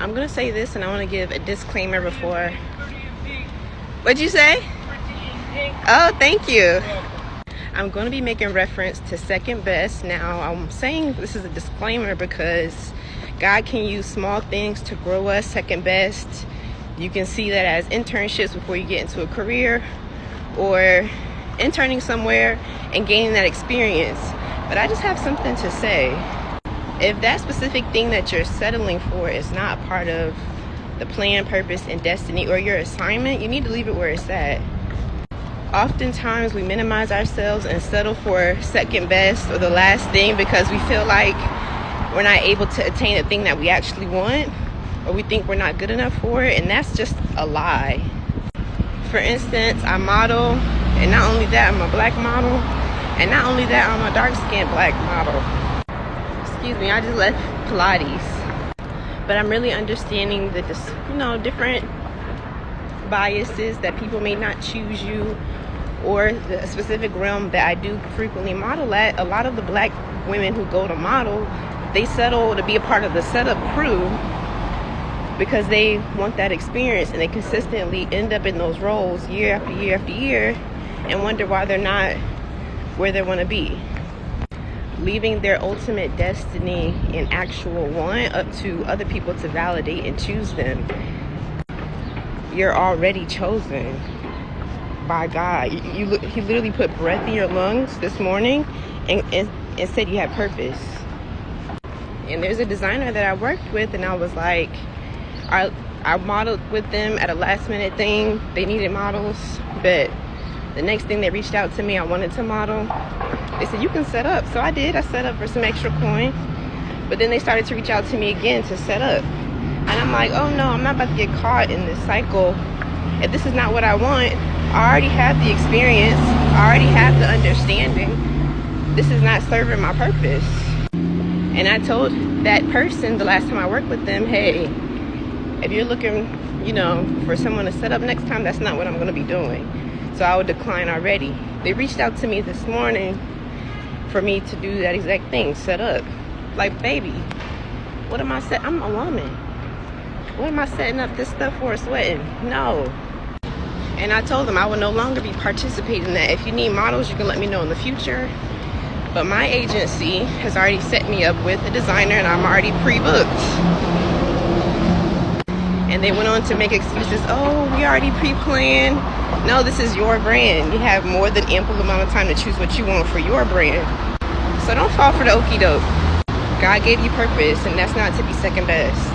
I'm gonna say this, and I want to give a disclaimer before. What'd you say? Oh, thank you. I'm going to be making reference to Second Best. Now, I'm saying this is a disclaimer because God can use small things to grow us. Second Best, you can see that as internships before you get into a career, or interning somewhere and gaining that experience. But I just have something to say. If that specific thing that you're settling for is not part of the plan, purpose, and destiny, or your assignment, you need to leave it where it's at. Oftentimes we minimize ourselves and settle for second best or the last thing because we feel like we're not able to attain the thing that we actually want, or we think we're not good enough for it, and that's just a lie. For instance, I model, and not only that, I'm a black model, and not only that, I'm a dark-skinned black model. Excuse me, I just left Pilates. But I'm really understanding the different biases that people may not choose you, or the specific realm that I do frequently model at. A lot of the black women who go to model, they settle to be a part of the setup crew because they want that experience, and they consistently end up in those roles year after year after year and wonder why they're not where they want to be. Leaving their ultimate destiny and actual want up to other people to validate and choose them. You're already chosen by God. He literally put breath in your lungs this morning and said you had purpose. And there's a designer that I worked with, and I was like, I modeled with them at a last minute thing. They needed models, but the next thing they reached out to me, I wanted to model. They said, you can set up. So I did. I set up for some extra coin. But then they started to reach out to me again to set up. And I'm like, oh no, I'm not about to get caught in this cycle. If this is not what I want, I already have the experience. I already have the understanding. This is not serving my purpose. And I told that person the last time I worked with them, hey, if you're looking, for someone to set up next time, that's not what I'm going to be doing. So I would decline already. They reached out to me this morning for me to do that exact thing, set up. Like, baby, what am I setting? I'm a woman. What am I setting up this stuff for, sweating? No. And I told them I would no longer be participating in that. If you need models, you can let me know in the future. But my agency has already set me up with a designer, and I'm already pre-booked. And they went on to make excuses. Oh, we already pre-planned. No, this is your brand. You have more than ample amount of time to choose what you want for your brand. So don't fall for the okie doke. God gave you purpose, and that's not to be second best.